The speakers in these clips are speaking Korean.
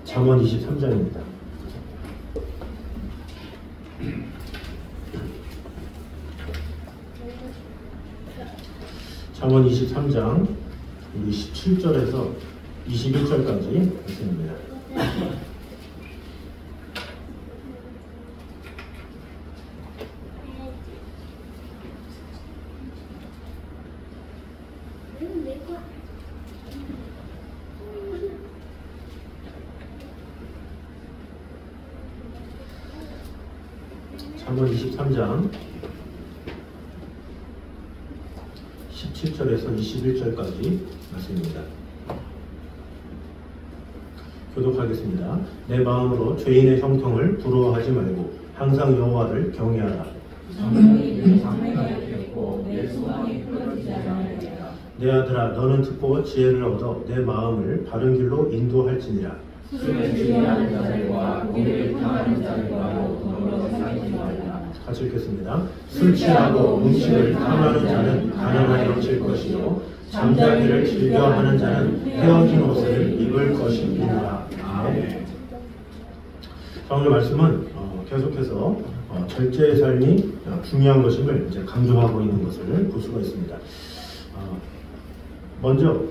잠언 23장입니다. 잠언 23장 17절에서 21절까지 말씀입니다. 잠언 23장 17절에서 21절까지 말씀입니다. 교독하겠습니다. 내 마음으로 죄인의 형통을 부러워하지 말고 항상 여호와를 경외하라. 내 아들아, 너는 듣고 지혜를 얻어 내 마음을 바른 길로 인도할지니라. 같이 읽겠습니다. 술 취하고 음식을 탐하는 자는 가난하게 칠 것이요 잠자기를 즐겨하는 자는 헤어진 옷을 입을 것이니라. 아멘. 자, 오늘 말씀은 계속해서 절제의 삶이 중요한 것임을 이제 강조하고 있는 것을 볼 수가 있습니다. 먼저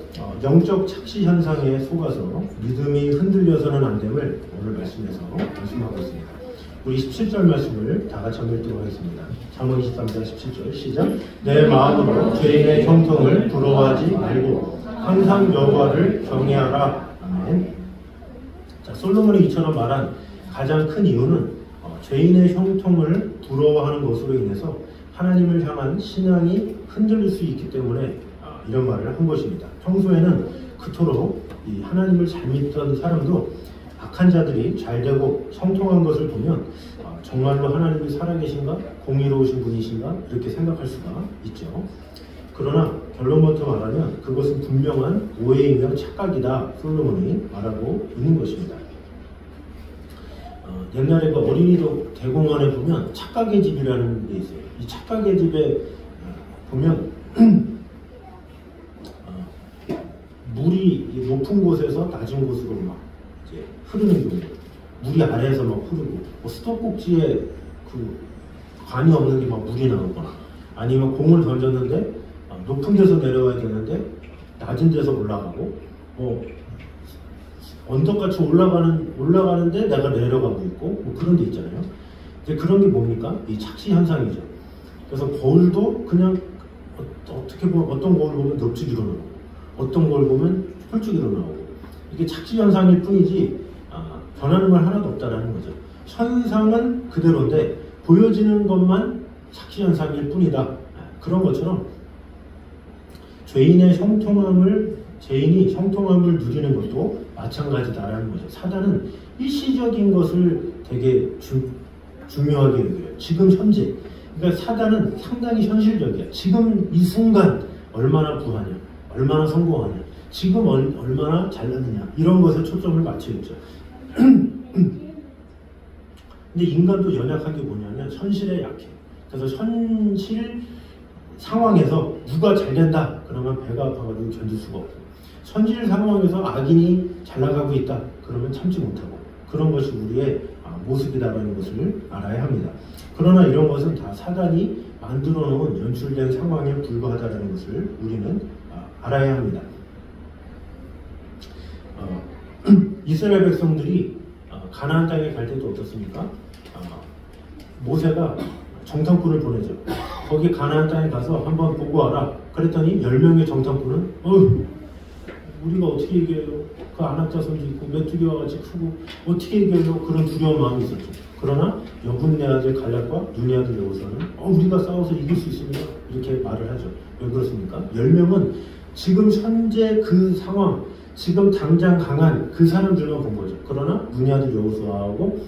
영적 착시 현상에 속아서 믿음이 흔들려서는 안 됨을 오늘 말씀에서 말씀하고 있습니다. 우리 17절 말씀을 다 같이 한번 읽도록 하겠습니다. 잠언 23장 17절 시작. 내 마음으로 죄인의 형통을 부러워하지 말고 항상 여호와를 경외하라. 아멘. 자, 솔로몬이 이처럼 말한 가장 큰 이유는 죄인의 형통을 부러워하는 것으로 인해서 하나님을 향한 신앙이 흔들릴 수 있기 때문에 이런 말을 한 것입니다. 평소에는 그토록 이 하나님을 잘 믿던 사람도 악한 자들이 잘되고 형통한 것을 보면 정말로 하나님이 살아계신가? 공의로우신 분이신가? 이렇게 생각할 수가 있죠. 그러나 결론부터 말하면 그것은 분명한 오해이며 착각이다. 솔로몬이 말하고 있는 것입니다. 옛날에 그 어린이도 대공원에 보면 착각의 집이라는 게 있어요. 이 착각의 집에 보면 물이 높은 곳에서 낮은 곳으로 막 이제 흐르는 경우, 물이 아래에서 막 흐르고, 수도꼭지에 그 관이 없는 게 막 물이 나오거나, 아니면 공을 던졌는데 높은 데서 내려와야 되는데 낮은 데서 올라가고, 언덕같이 올라가는데 내가 내려가고 있고, 그런 데 있잖아요. 이제 그런 게 뭡니까? 이 착시 현상이죠. 그래서 거울도 그냥 어떻게 보면 어떤 거울 보면 넙죽이로 나오고, 어떤 걸 보면 홀쭉이로 나오고, 이게 착시 현상일 뿐이지 변하는 건 하나도 없다라는 거죠. 현상은 그대로인데 보여지는 것만 착시 현상일 뿐이다. 그런 것처럼 죄인이 형통함을 누리는 것도 마찬가지다라는 거죠. 사단은 일시적인 것을 되게 중요하게 여겨요. 지금 현재. 그러니까 사단은 상당히 현실적이야. 지금 이 순간 얼마나 부하냐, 얼마나 성공하냐, 지금 얼마나 잘나느냐, 이런 것에 초점을 맞춰 있죠. 근데 인간도 연약한 게 뭐냐면 현실에 약해. 그래서 현실 상황에서 누가 잘 된다 그러면 배가 아파가지고 견딜 수가 없고, 현실 상황에서 악인이 잘 나가고 있다 그러면 참지 못하고, 그런 것이 우리의 모습이다라는 것을 알아야 합니다. 그러나 이런 것은 다 사단이 만들어 놓은 연출된 상황에 불과하다는 것을 우리는 알아야 합니다. 이스라엘 백성들이 가나안 땅에 갈 때도 어떻습니까? 모세가 정탐꾼을 보내죠. 거기 가나안 땅에 가서 한번 보고 와라. 그랬더니 10명의 정탐꾼은 우리가 어떻게 이겨요? 그 안악자손도 있고 메뚜기와 같이 크고 어떻게 이겨요? 그런 두려운 마음이 있었죠. 그러나 여분네 아들 갈렙과 눈의 아들 여호수아는 우리가 싸워서 이길 수 있습니다. 이렇게 말을 하죠. 왜 그렇습니까? 10명은 지금 현재 그 상황, 지금 당장 강한 그 사람들만 본 거죠. 그러나 눈의 아들 여호수아하고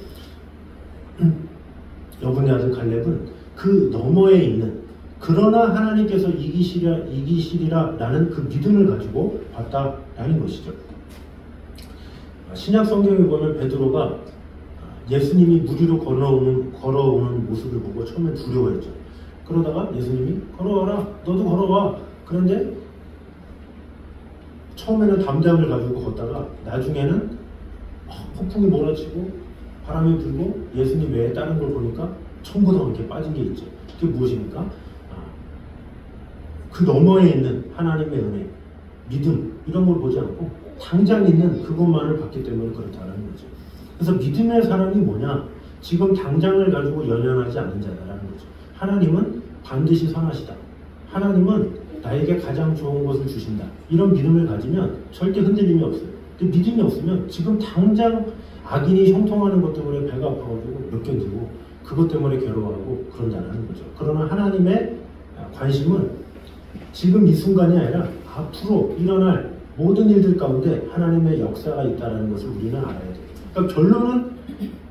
여분네 아들 갈렙은 그 너머에 있는, 그러나 하나님께서 이기시리라라는 그 믿음을 가지고 봤다라는 것이죠. 신약 성경에 보면 베드로가 예수님이 물 위로 걸어오는 모습을 보고 처음에 두려워했죠. 그러다가 예수님이 걸어와라, 너도 걸어와. 그런데 처음에는 담대함을 가지고 걷다가 나중에는 폭풍이 몰아치고 바람이 불고 예수님 외에 다른 걸 보니까 전부 다 이렇게 빠진 게 있죠. 그게 무엇입니까? 그 너머에 있는 하나님의 은혜, 믿음 이런 걸 보지 않고 당장 있는 그것만을 봤기 때문에 그렇다는 거죠. 그래서 믿음의 사람이 뭐냐? 지금 당장을 가지고 연연하지 않는 자다라는 거죠. 하나님은 반드시 선하시다. 하나님은 나에게 가장 좋은 것을 주신다. 이런 믿음을 가지면 절대 흔들림이 없어요. 근데 믿음이 없으면 지금 당장 악인이 형통하는 것 때문에 배가 아파가지고 몇 견디고 그것 때문에 괴로워하고 그런다는 거죠. 그러나 하나님의 관심은 지금 이 순간이 아니라 앞으로 일어날 모든 일들 가운데 하나님의 역사가 있다는 것을 우리는 알아야 돼요. 그러니까 결론은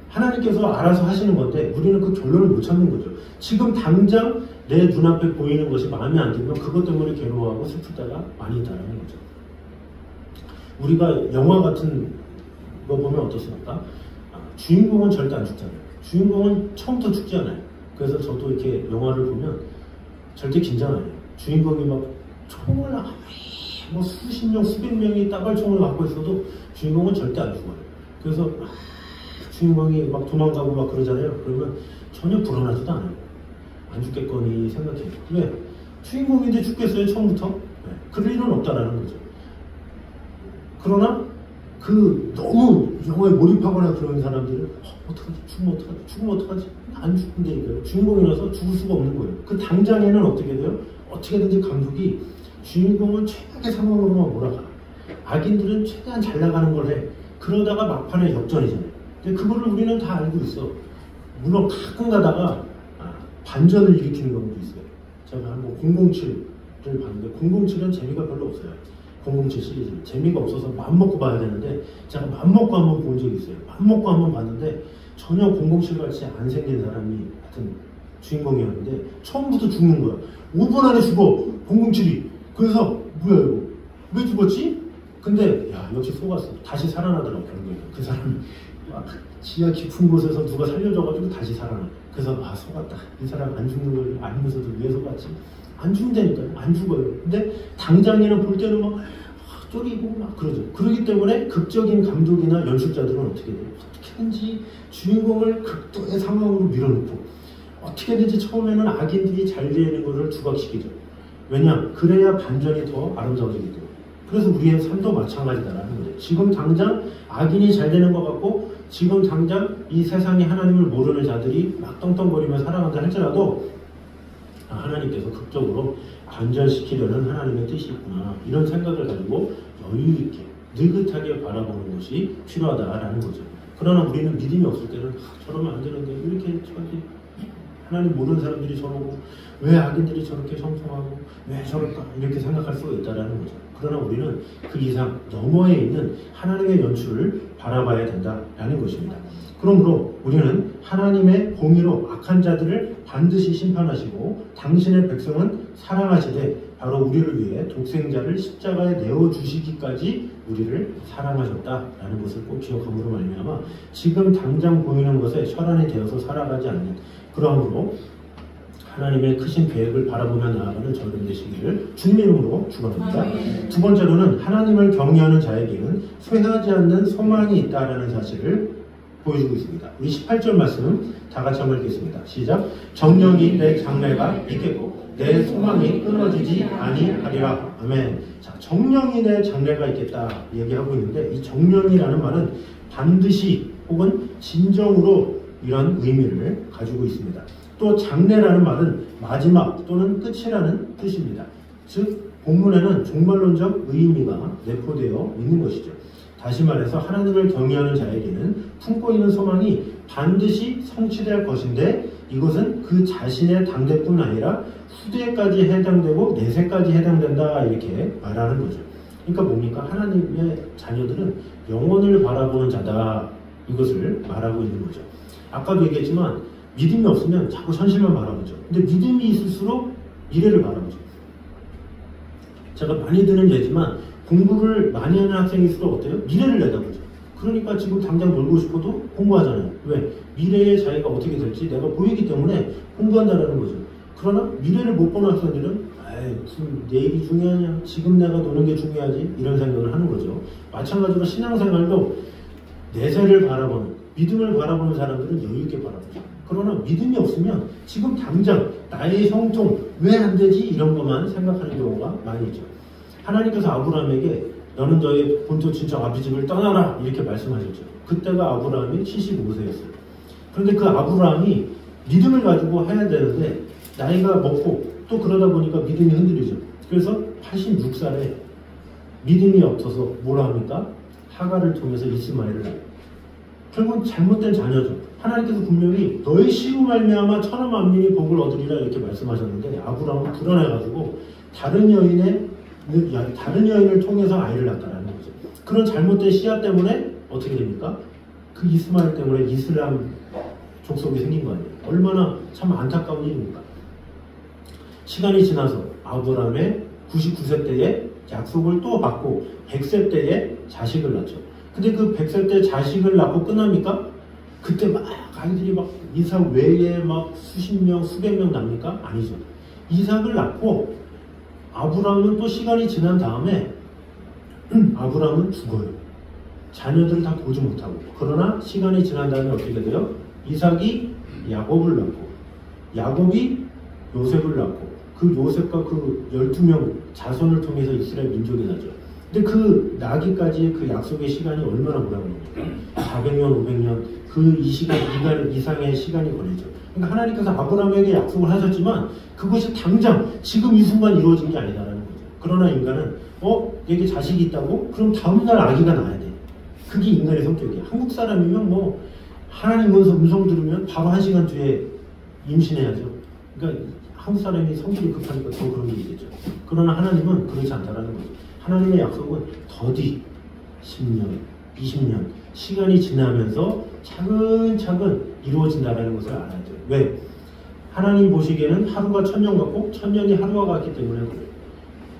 하나님께서 알아서 하시는 건데 우리는 그 결론을 못 찾는 거죠. 지금 당장 내 눈앞에 보이는 것이 마음에 안 들면 그것 때문에 괴로워하고 슬플 때가 많이 있다는 거죠. 우리가 영화 같은 거 보면 어떻습니까? 주인공은 절대 안 죽잖아요. 주인공은 처음부터 죽지 않아요. 그래서 저도 이렇게 영화를 보면 절대 긴장 안 해요. 주인공이 막 총을 아무리 뭐 수십 명, 수백 명이 따발총을 갖고 있어도 주인공은 절대 안 죽어요. 그래서 주인공이 막 도망가고 막 그러잖아요. 그러면 전혀 불안하지도 않아요. 안 죽겠거니 생각해요. 왜? 주인공인데 죽겠어요, 처음부터? 네. 그럴 일은 없다라는 거죠. 그러나 그 너무 영화에 몰입하거나 그런 사람들은 어떡하지? 죽으면 어떡하지? 안 죽는데 이거예요. 주인공이라서 죽을 수가 없는 거예요. 그 당장에는 어떻게 돼요? 어떻게든지 감독이 주인공은 최악의 상황으로만 몰아가. 악인들은 최대한 잘 나가는 걸 해. 그러다가 막판에 역전이잖아요. 근데 그거를 우리는 다 알고 있어. 물론 가끔 가다가 반전을 일으키는 경우도 있어요. 제가 한번 007을 봤는데 007은 재미가 별로 없어요. 007 시리즈 재미가 없어서 맘먹고 봐야 되는데 제가 맘먹고 한번 본 적이 있어요. 맘먹고 한번 봤는데 전혀 007 같이 안 생긴 사람이 하여튼 주인공이었는데 처음부터 죽는 거야. 5분 안에 죽어 007이. 그래서 뭐야 이거 왜 죽었지? 근데 야 역시 속았어. 다시 살아나더라고 결국에. 그 사람이 막 지하 깊은 곳에서 누가 살려줘가지고 다시 살아나. 그래서 속았다. 이 사람 안 죽는 걸 알면서도 왜 속았지? 안 죽는다니까요. 안 죽어요. 근데 당장에는 볼 때는 막 쫄이고 막 그러죠. 그러기 때문에 극적인 감독이나 연출자들은 어떻게 돼요? 어떻게든지 주인공을 극도의 상황으로 밀어놓고 어떻게든지 처음에는 악인들이 잘 되는 것을 두각시키죠. 왜냐? 그래야 반전이 더 아름다워지기 때문에. 그래서 우리의 삶도 마찬가지다라는 거죠. 지금 당장 악인이 잘 되는 것 같고 지금 당장 이 세상에 하나님을 모르는 자들이 막 떵떵거리며 살아간다 할지라도 하나님께서 극적으로 반전시키려는 하나님의 뜻이 있구나. 이런 생각을 가지고 여유있게 느긋하게 바라보는 것이 필요하다라는 거죠. 그러나 우리는 믿음이 없을 때는 저러면 안 되는데 이렇게 저렇게 하나님 모르는 사람들이 저러고 왜 악인들이 저렇게 형통하고 왜 저럴까 이렇게 생각할 수가 있다는 거죠. 그러나 우리는 그 이상 너머에 있는 하나님의 연출을 바라봐야 된다라는 것입니다. 그러므로 우리는 하나님의 공의로 악한 자들을 반드시 심판하시고 당신의 백성은 사랑하시되 바로 우리를 위해 독생자를 십자가에 내어주시기까지 우리를 사랑하셨다라는 것을 꼭 기억함으로 말미암아 지금 당장 보이는 것에 혈안이 되어서 살아가지 않는 그러므로 하나님의 크신 계획을 바라보며 나아가는 저희들 되시기를 주님의 이름으로 축원합니다. 두 번째로는 하나님을 경외하는 자에게는 쇠하지 않는 소망이 있다라는 사실을 보여주고 있습니다. 우리 18절 말씀 다 같이 한번 읽겠습니다. 시작. 정령이 내 장래가 있겠고 내 소망이 끊어지지 아니하리라. 아멘. 자, 정령이 내 장래가 있겠다 얘기하고 있는데 이 정령이라는 말은 반드시 혹은 진정으로 이런 의미를 가지고 있습니다. 또 장래라는 말은 마지막 또는 끝이라는 뜻입니다. 즉 본문에는 종말론적 의미가 내포되어 있는 것이죠. 다시 말해서 하나님을 경외하는 자에게는 품고 있는 소망이 반드시 성취될 것인데 이것은 그 자신의 당대뿐 아니라 후대까지 해당되고 내세까지 해당된다 이렇게 말하는 거죠. 그러니까 뭡니까? 하나님의 자녀들은 영혼을 바라보는 자다 이것을 말하고 있는 거죠. 아까도 얘기했지만 믿음이 없으면 자꾸 현실만 바라보죠. 근데 믿음이 있을수록 미래를 바라보죠. 제가 많이 드는 예지만 공부를 많이 하는 학생일수록 어때요? 미래를 내다보죠. 그러니까 지금 당장 놀고 싶어도 공부하잖아요. 왜? 미래의 자기가 어떻게 될지 내가 보이기 때문에 공부한다라는 거죠. 그러나 미래를 못 보는 학생들은 무슨 내일이 중요하냐? 지금 내가 노는 게 중요하지? 이런 생각을 하는 거죠. 마찬가지로 신앙생활도 내세를 바라보는, 믿음을 바라보는 사람들은 여유 있게 바라보죠. 그러나 믿음이 없으면 지금 당장 나의 형통 왜 안 되지? 이런 것만 생각하는 경우가 많이 있죠. 하나님께서 아브라함에게 너는 너의 본토 친척 아비 집을 떠나라 이렇게 말씀하셨죠. 그때가 아브라함이 75세였어요. 그런데 그 아브라함이 믿음을 가지고 해야 되는데 나이가 먹고 또 그러다 보니까 믿음이 흔들리죠. 그래서 86살에 믿음이 없어서 뭐라 합니까? 하갈을 통해서 이스마엘을 낳아요. 결국은 잘못된 자녀죠. 하나님께서 분명히 너의 씨로 말미암아 천하 만민이 복을 얻으리라 이렇게 말씀하셨는데 아브라함은 불안해가지고 다른 여인을 통해서 아이를 낳았다는 거죠. 그런 잘못된 씨앗 때문에 어떻게 됩니까? 그 이스마엘 때문에 이슬람 족속이 생긴 거 아니에요. 얼마나 참 안타까운 일입니까? 시간이 지나서 아브라함의 99세 때에 약속을 또 받고 100세 때에 자식을 낳죠. 근데 그 100세 때 자식을 낳고 끝납니까? 그때 막 아이들이 막 이삭 외에 막 수십 명, 수백 명 납니까? 아니죠. 이삭을 낳고 아브라함은 또 시간이 지난 다음에 아브라함은 죽어요. 자녀들을 다 보지 못하고. 그러나 시간이 지난 다음에 어떻게 돼요? 이삭이 야곱을 낳고 야곱이 요셉을 낳고 그 요셉과 그 12명 자손을 통해서 이스라엘 민족이 나죠. 근데 그 나기까지의 그 약속의 시간이 얼마나 오래 걸립니까? 400년, 500년 그 이상의 시간이 걸리죠. 그러니까 하나님께서 아브라함에게 약속을 하셨지만 그것이 당장 지금 이 순간 이루어진 게 아니다라는 거죠. 그러나 인간은 얘게 자식이 있다고? 그럼 다음날 아기가 나야 돼. 그게 인간의 성격이야. 한국 사람이면 뭐 하나님 음성 들으면 바로 1시간 뒤에 임신해야죠. 그러니까 한국 사람이 성질이 급하니까 더 그런 게 있겠죠. 그러나 하나님은 그렇지 않다라는 거죠. 하나님의 약속은 더디 10년, 20년 시간이 지나면서 차근차근 이루어진다는 것을 알아야 돼요. 왜? 하나님 보시기에는 하루가 1000년 같고 1000년이 하루와 같기 때문에 그래요.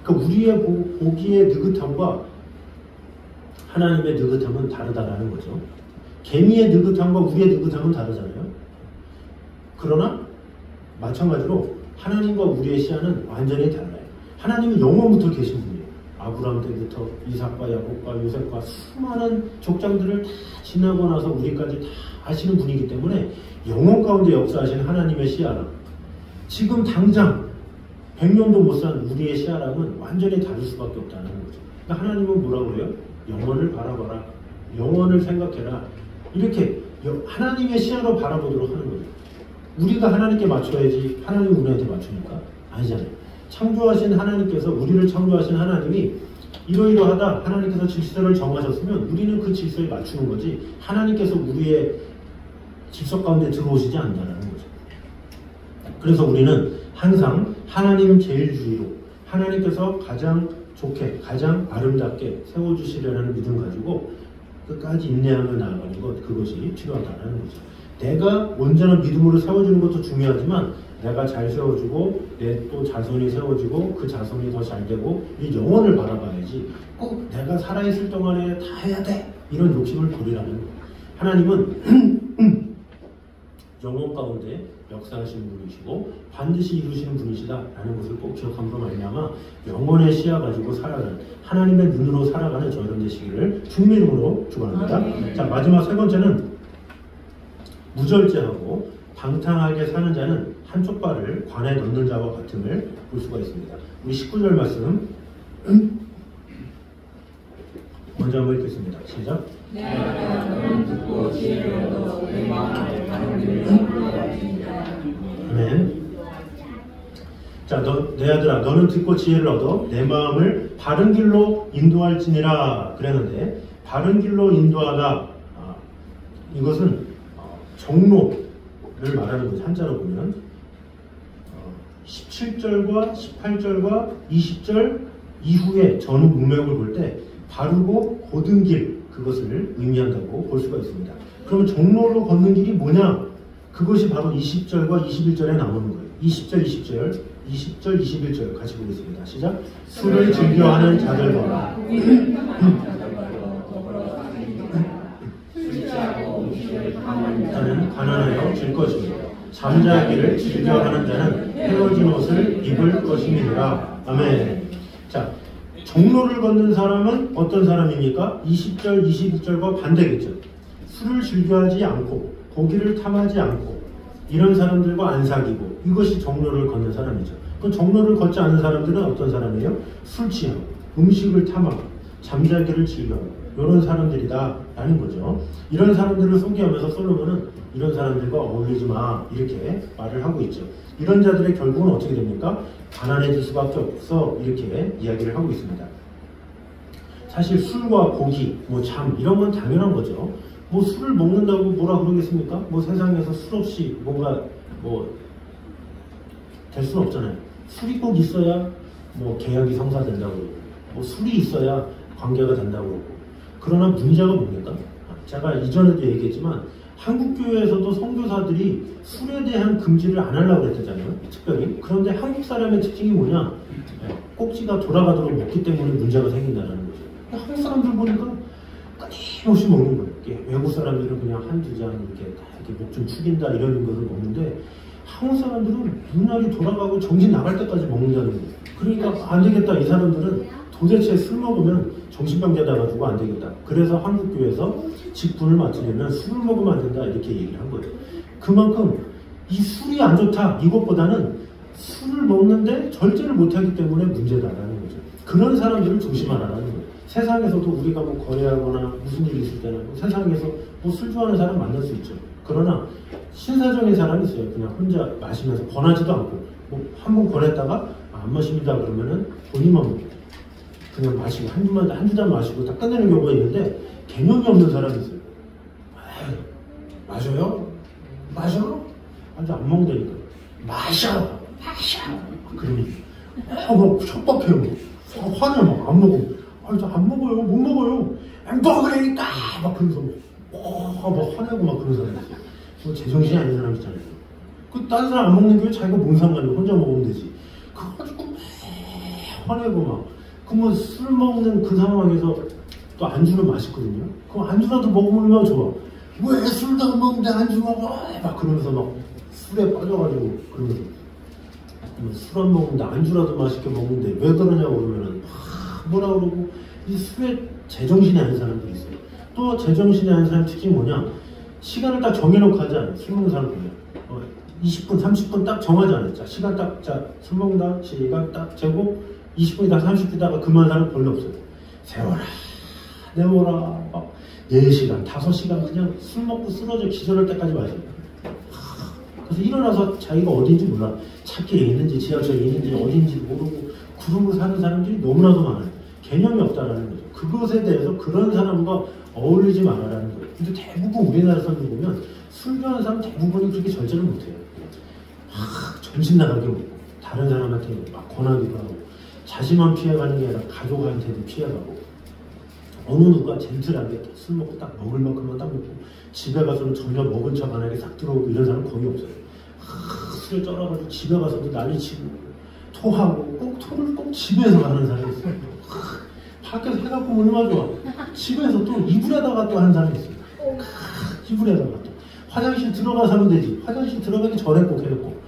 그러니까 우리의 보기의 느긋함과 하나님의 느긋함은 다르다라는 거죠. 개미의 느긋함과 우리의 느긋함은 다르잖아요. 그러나 마찬가지로 하나님과 우리의 시야는 완전히 달라요. 하나님은 영원부터 계신 분이에요. 아브라함 때부터 이삭과 야곱과 요셉과 수많은 족장들을 다 지나고 나서 우리까지 다 아시는 분이기 때문에 영원 가운데 역사하시는 하나님의 시야랑 지금 당장 100년도 못 산 우리의 시야랑은 완전히 다를 수밖에 없다는 거죠. 그러니까 하나님은 뭐라고 그래요? 영원을 바라봐라. 영원을 생각해라. 이렇게 하나님의 시야로 바라보도록 하는 거죠. 우리가 하나님께 맞춰야지 하나님 우리한테 맞추니까? 아니잖아요. 창조하신 하나님께서 우리를 창조하신 하나님이 이러이러하다 하나님께서 질서를 정하셨으면 우리는 그 질서에 맞추는 거지 하나님께서 우리의 질서 가운데 들어오시지 않는다는 거죠. 그래서 우리는 항상 하나님 제일주의로 하나님께서 가장 좋게 가장 아름답게 세워주시려는 믿음 가지고 끝까지 인내하며 나아가는 것 그것이 필요하다는 거죠. 내가 온전한 믿음으로 세워주는 것도 중요하지만 내가 잘 세워주고 내 또 자손이 세워지고 그 자손이 더 잘 되고 이 영혼을 바라봐야지 꼭 내가 살아있을 동안에 다 해야 돼 이런 욕심을 버리라는 거예요. 하나님은 영혼 가운데 역사하시는 분이시고 반드시 이루시는 분이시다라는 것을 꼭 기억함으로 말미암아 영혼의 시야 가지고 살아가는 하나님의 눈으로 살아가는 저 여러분 되시기를 주님의 이름으로 축원합니다. 자, 마지막 세 번째는 무절제하고 방탕하게 사는 자는 한쪽 발을 관에 넣는 자와 같음을 볼 수가 있습니다. 우리 19절 말씀 먼저 한번 읽겠습니다. 시작. 아멘. 자, 내 아들아, 너는 듣고 지혜를 얻어 내 마음을 바른 길로 인도할지니라 그랬는데 바른 길로 인도하다 이것은 정로를 말하는 거죠. 한자로 보면 17절과 18절과 20절 이후에 전후 문맥을 볼 때 바르고 곧은 길 그것을 의미한다고 볼 수가 있습니다. 그러면 정로로 걷는 길이 뭐냐? 그것이 바로 20절과 21절에 나오는 거예요. 20절, 21절 같이 보겠습니다. 시작. 술을 즐겨하는 자들과 자는 가난하여 질 것이며 잠자기를 즐겨하는 자는 헤어진 옷을 입을 것이니라. 아멘. 자, 정로를 걷는 사람은 어떤 사람입니까? 20절, 21절과 반대겠죠. 술을 즐겨하지 않고 고기를 탐하지 않고 이런 사람들과 안 사귀고 이것이 정로를 걷는 사람이죠. 그 정로를 걷지 않는 사람들은 어떤 사람이에요? 술 취하고 음식을 탐하고 잠자기를 즐겨하고 이런 사람들이다 라는 거죠. 이런 사람들을 소개하면서 솔로몬은 이런 사람들과 어울리지 마 이렇게 말을 하고 있죠. 이런 자들의 결국은 어떻게 됩니까? 가난해질 수밖에 없어 이렇게 이야기를 하고 있습니다. 사실 술과 고기, 잠 이런 건 당연한 거죠. 술을 먹는다고 뭐라 그러겠습니까? 세상에서 술 없이 뭔가 될 수는 없잖아요. 술이 꼭 있어야 계약이 성사된다고 그러고 술이 있어야 관계가 된다고 그러고. 그러나 문제가 뭡니까? 제가 이전에도 얘기했지만 한국교회에서도 선교사들이 술에 대한 금지를 안 하려고 그랬잖아요. 특별히. 그런데 한국 사람의 특징이 뭐냐? 꼭지가 돌아가도록 먹기 때문에 문제가 생긴다는 거죠. 한국 사람들 보니까 끊임없이 먹는 거예요. 외국 사람들은 그냥 한두 잔 이렇게 목 좀 축인다 이런 것을 먹는데 한국 사람들은 눈알이 돌아가고 정신 나갈 때까지 먹는다는 거예요. 그러니까 안 되겠다. 이 사람들은 도대체 술 먹으면 정신병자 돼가지고 안 되겠다. 그래서 한국교회에서 직분을 맡으려면 술을 먹으면 안 된다 이렇게 얘기를 한 거예요. 그만큼 이 술이 안 좋다 이것보다는 술을 먹는데 절제를 못하기 때문에 문제다라는 거죠. 그런 사람들을 조심하라는 거예요. 세상에서도 우리가 거래하거나 무슨 일이 있을 때는 세상에서 술 좋아하는 사람 만날 수 있죠. 그러나 신사적인 사람이 있어요. 그냥 혼자 마시면서 권하지도 않고 한 번 권했다가 안 마십니다 그러면은 본인만 그냥 마시고 한두 잔 마시고 딱 끝내는 경우가 있는데 개념이 없는 사람이 있어요. 마셔요? 마셔? 아주 안 먹는다니까. 마셔! 그러니 척박해요. 화내 안 먹어. 안 먹어요. 못 먹어요. 먹으라니까! 그러면서 화내고 그런 사람이 있어요. 제정신이 아닌 사람 있잖아요. 딴 사람 안 먹는 게 자기가 뭔 상관이야. 혼자 먹으면 되지. 그거 가지고 화내고 그러면 술 먹는 그 상황에서 또 안주는 맛있거든요. 그럼 안주라도 먹으면 얼마나 좋아. 왜 술도 안 먹는데 안주 먹어? 그러면서 술에 빠져가지고 그러면서 술 안 먹는데 안주라도 맛있게 먹는데 왜 그러냐고 그러면은 뭐라 그러고 이 술에 제정신이 아닌 사람들이 있어요. 또 제정신이 아닌 사람 특징이 뭐냐? 시간을 딱 정해놓고 하지 않아요. 술 먹는 사람 보면 20분, 30분 딱 정하지 않아요. 자, 시간 딱, 술 먹는다, 시간 딱 재고 20분이다, 30분이다가 그만 사람 별로 없어요. 세워라, 내워라, 4시간, 5시간 그냥 술 먹고 쓰러져 기절할 때까지 마셔요. 그래서 일어나서 자기가 어딘지 몰라. 차길에 있는지 지하철에 있는지 어딘지 모르고 구름을 사는 사람들이 너무나도 많아요. 개념이 없다라는 거죠. 그것에 대해서 그런 사람과 어울리지 말아라는 거예요. 근데 대부분 우리나라 사람들 보면 술 좋아하는 사람 대부분이 그렇게 절제를 못해요. 정신 나가게 먹고 다른 사람한테 권하기도 하고 자신만 피해가는 게 아니라 가족한테도 피해가고 어느 누가 젠틀하게 술 먹고 딱 먹을 만큼만 딱 먹고 집에 가서는 전혀 먹은 척 안 하게 싹 들어오고 이런 사람 거의 없어요. 술에 쩔어가지고 집에 가서도 난리치고 토하고 꼭 토를 꼭 집에서 하는 사람이 있어요. 밖에서 해갖고 얼마나 좋아. 집에서 또 이불에다가 또 하는 사람이 있어요. 이불에다가 또 화장실 들어가서 하면 되지. 화장실 들어가기 전에 꼭 해놓고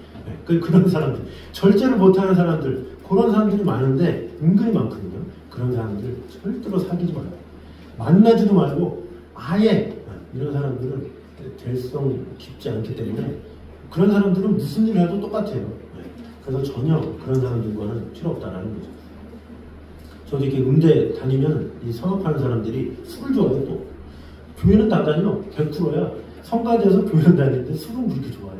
그런 사람들 절제를 못하는 사람들 그런 사람들이 많은데 은근히 많거든요. 그런 사람들 절대로 사귀지 말아요. 만나지도 말고 아예 이런 사람들은 될성 깊지 않기 때문에 그런 사람들은 무슨 일을 해도 똑같아요. 그래서 전혀 그런 사람들과는 필요 없다라는 거죠. 저도 이렇게 음대 다니면 이 성악하는 사람들이 술을 좋아해요. 또 교회는 다 다녀. 100%야. 성가대에서 교회는 다니는데 술은 그렇게 좋아해.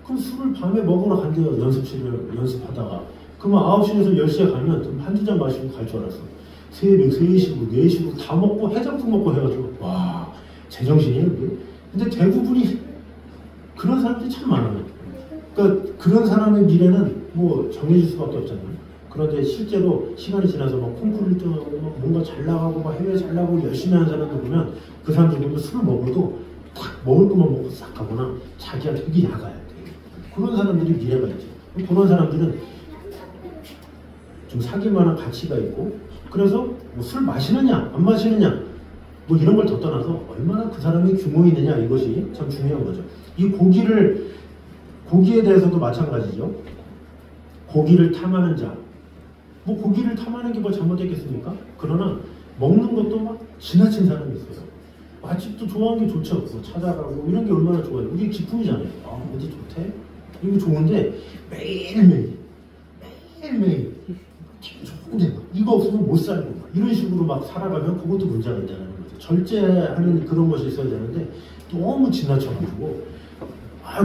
그럼 술을 밤에 먹으러 간대요. 연습하다가. 그러면 9시에서 10시에 가면 좀 한두 잔 마시고 갈 줄 알았어. 새벽 3시고 4시고 다 먹고 해장국 먹고 해가지고 와 제정신이에요. 근데 대부분이 그런 사람들이 참 많아요. 그러니까 그런 사람의 미래는 정해질 수밖에 없잖아요. 그런데 실제로 시간이 지나서 콩쿠르 1등하고 뭔가 잘 나가고 해외 잘 나가고 열심히 하는 사람들 보면 그 사람들 보면 술을 먹어도 딱 먹을 것만 먹고 싹 가거나 자기가 되게 야가야 돼. 그런 사람들이 미래가 있죠. 그런 사람들은 좀 사귈 만한 가치가 있고 그래서 술 마시느냐 안 마시느냐 이런 걸 더 떠나서 얼마나 그 사람이 규모 있느냐 이것이 참 중요한 거죠. 이 고기에 대해서도 마찬가지죠. 고기를 탐하는 자 고기를 탐하는 게 뭐 잘못됐겠습니까? 그러나 먹는 것도 지나친 사람이 있어요. 맛집도 좋아하는 게 좋죠. 뭐 찾아가고 이런 게 얼마나 좋아요. 우리 기쁨이잖아요. 아, 어디 좋대? 이거 좋은데 매일매일 좋은데 이거 없으면 못 살고 이런 식으로 막 살아가면 그것도 문제가 있다는 거죠. 절제하는 그런 것이 있어야 되는데 너무 지나쳐가지고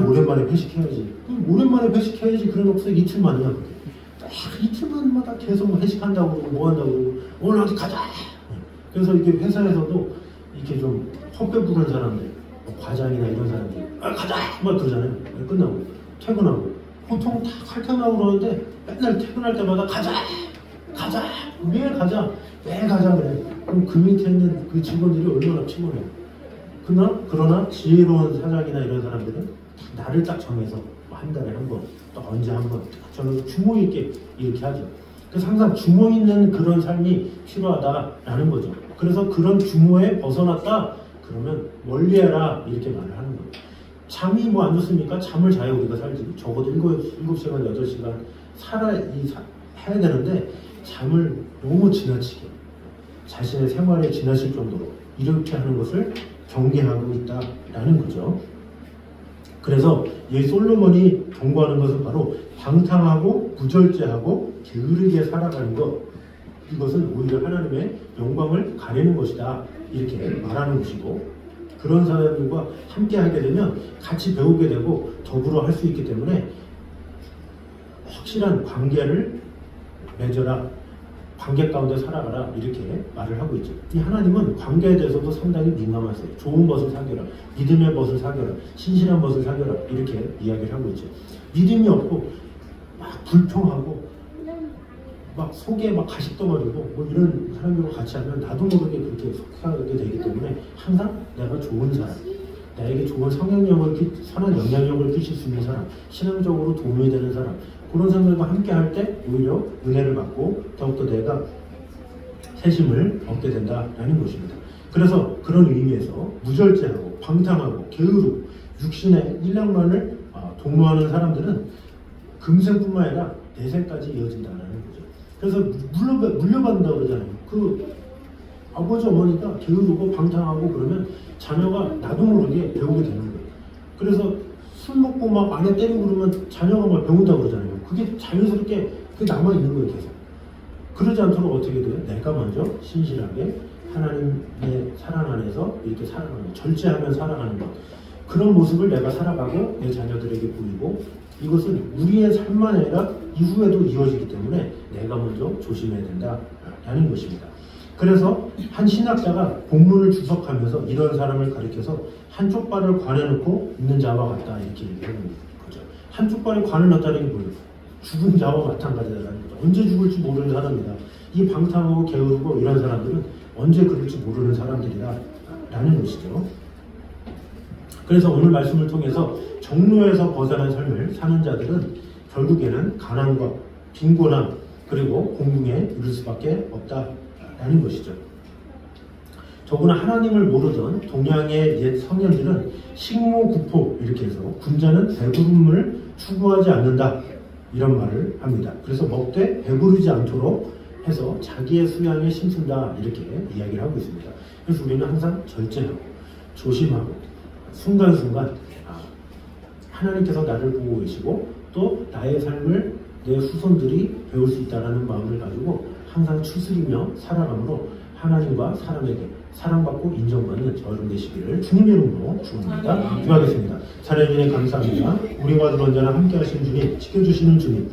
오랜만에 회식해야지. 오랜만에 회식해야지. 그런 없어. 이틀만이야. 그게. 이틀만마다 계속 회식한다고 그러고 뭐 한다고 그러고 오늘 어디 가자. 그래서 이게 회사에서도 이렇게 좀 헛배 부른 사람들, 뭐 과장이나 이런 사람들 가자 막 그러잖아요. 끝나고 퇴근하고 보통 다 칼퇴하고 그러는데 맨날 퇴근할 때마다 가자 매일 가자 그래. 그럼 그 밑에 있는 그 직원들이 얼마나 피곤해요. 그러나 지혜로운 사장이나 이런 사람들은 나를 딱 정해서 한 달에 한 번, 또 언제 한 번 정해서 주모 있게 이렇게 하죠. 그래서 항상 주모 있는 그런 삶이 필요하다라는 거죠. 그래서 그런 주모에 벗어났다 그러면 멀리해라 이렇게 말을 하는 거예요. 잠이 뭐 안 좋습니까? 잠을 자야 우리가 살지. 적어도 7시간, 8시간 해야 되는데 잠을 너무 지나치게 자신의 생활에 지나칠 정도로 이렇게 하는 것을 경계하고 있다라는 거죠. 그래서 이 솔로몬이 경고하는 것은 바로 방탕하고 부절제하고 게으르게 살아가는 것, 이것은 오히려 하나님의 영광을 가리는 것이다 이렇게 말하는 것이고, 그런 사람들과 함께 하게 되면 같이 배우게 되고 더불어 할 수 있기 때문에 확실한 관계를 맺어라, 관계 가운데 살아가라 이렇게 말을 하고 있죠. 이 하나님은 관계에 대해서도 상당히 민감하세요. 좋은 것을 사귀라, 믿음의 것을 사귀라, 신실한 것을 사귀라 이렇게 이야기를 하고 있죠. 믿음이 없고 막 불평하고 막 속에 막 가식덩어리고 뭐 이런 사람들과 같이 하면 나도 모르게 그렇게 속하게 되기 때문에 항상 내가 좋은 사람, 나에게 좋은 성향력을, 선한 영향력을 끼칠 수 있는 사람, 신앙적으로 도움이 되는 사람, 그런 사람들과 함께 할 때 오히려 은혜를 받고 더욱더 내가 세심을 얻게 된다라는 것입니다. 그래서 그런 의미에서 무절제하고 방탕하고 게으르고 육신의 일량만을 도모하는 사람들은 금생뿐만 아니라 내생까지 이어진다는 거죠. 그래서 물려받는다고 그러잖아요. 그 아버지 어머니가 게으르고 방탕하고 그러면 자녀가 나도 모르게 배우게 되는 거예요. 그래서 술 먹고 막 아내 때리고 그러면 자녀가 막 배운다고 그러잖아요. 그게 자연스럽게 남아있는 거예요, 계속. 그러지 않도록 어떻게 돼요? 내가 먼저 신실하게 하나님의 사랑 안에서 이렇게 살아가는 것, 절제하며 살아가는 것, 그런 모습을 내가 살아가고 내 자녀들에게 보이고, 이것은 우리의 삶만 아니라 이후에도 이어지기 때문에 내가 먼저 조심해야 된다라는 것입니다. 그래서 한 신학자가 본문을 주석하면서 이런 사람을 가리켜서 한쪽 발을 관에 넣고 있는 자와 같다 이렇게 얘기하는 거죠. 한쪽 발에 관을 넣었다는 게 뭐예요? 죽은 자와 마찬가지다라는 거죠. 언제 죽을지 모르는 사람이다. 이 방탕하고 게으르고 이런 사람들은 언제 그럴지 모르는 사람들이다라는 것이죠. 그래서 오늘 말씀을 통해서 정로에서 벗어난 삶을 사는 자들은 결국에는 가난과 빈곤함 그리고 공중에 이를 수밖에 없다라는 것이죠. 더구나 하나님을 모르던 동양의 옛 성현들은 식모구포 이렇게 해서 군자는 배부름을 추구하지 않는다 이런 말을 합니다. 그래서 먹되 배부르지 않도록 해서 자기의 수양에 힘쓴다 이렇게 이야기를 하고 있습니다. 그래서 우리는 항상 절제하고 조심하고 순간순간 하나님께서 나를 보고 계시고 또 나의 삶을 내 후손들이 배울 수 있다는 마음을 가지고 항상 추스리며 살아감으로 하나님과 사람에게 사랑받고 인정받는 저여러분 되시기를 주님의 이름으로 축원합니다. 기도하겠습니다. 사랑의 은혜 감사합니다. 우리와 늘 언제나 함께 하시는 주님, 지켜주시는 주님,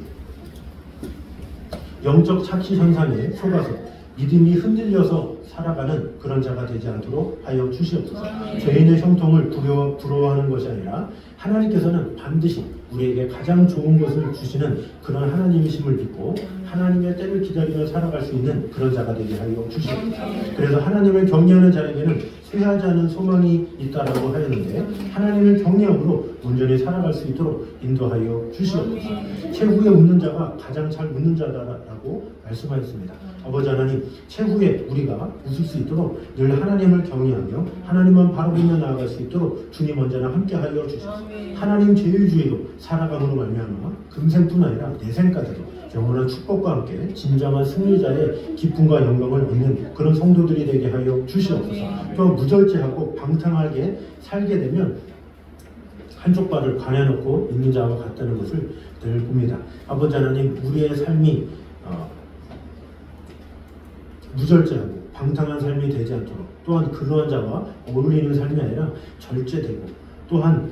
영적 착시 현상에 속아서 믿음이 흔들려서 살아가는 그런 자가 되지 않도록 하여 주시옵소서. 죄인의 형통을 부러워하는 것이 아니라 하나님께서는 반드시 우리에게 가장 좋은 것을 주시는 그런 하나님이심을 믿고 하나님의 때를 기다리며 살아갈 수 있는 그런 자가 되게 하여 주시옵소서. 그래서 하나님을 경외하는 자에게는 쇠하지 않은 소망이 있다라고 하였는데 하나님을 경외함으로 온전히 살아갈 수 있도록 인도하여 주시옵소서. 최후에 웃는 자가 가장 잘 웃는 자다라고 말씀하였습니다. 아버지 하나님, 최후에 우리가 웃을 수 있도록 늘 하나님을 경외하며 하나님만 바라보며 나아갈 수 있도록 주님 언제나 함께하여 주시옵소서. 하나님 제일주의로 살아감으로 말미암아 금생뿐 아니라 내생까지도 영원한 축복과 함께 진정한 승리자의 기쁨과 영광을 얻는 그런 성도들이 되게 하여 주시옵소서. 또 무절제하고 방탕하게 살게 되면 한쪽 발을 가려놓고 있는 자와 같다는 것을 늘 봅니다. 아버지 하나님, 우리의 삶이 무절제하고 방탕한 삶이 되지 않도록, 또한 그러한 자와 어울리는 삶이 아니라 절제되고 또한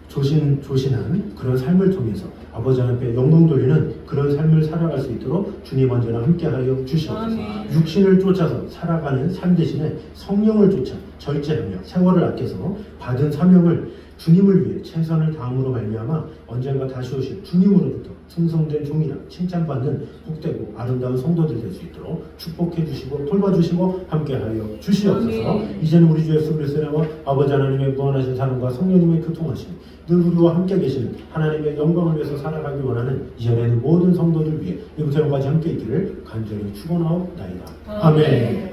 조신한 그런 삶을 통해서 아버지 앞에 영광 돌리는 그런 삶을 살아갈 수 있도록 주님 언제나 함께하여 주시옵소서. 육신을 쫓아서 살아가는 삶 대신에 성령을 쫓아 절제하며 세월을 아껴서 받은 사명을 주님을 위해 최선을 다함으로 말미암아 언젠가 다시 오실 주님으로부터 충성된 종이라 칭찬받는 복되고 아름다운 성도들 될 수 있도록 축복해 주시고 돌봐주시고 함께하여 주시옵소서. 이제는 우리 주 예수 그리스도의 나와 아버지 하나님의 무한하신 사랑과 성령님의 교통하심, 늘 우리와 함께 계시는 하나님의 영광을 위해서 살아가기 원하는 이전에는 모든 성도들 위해 이부터 영까지 함께 있기를 간절히 축원하옵나이다. 아멘.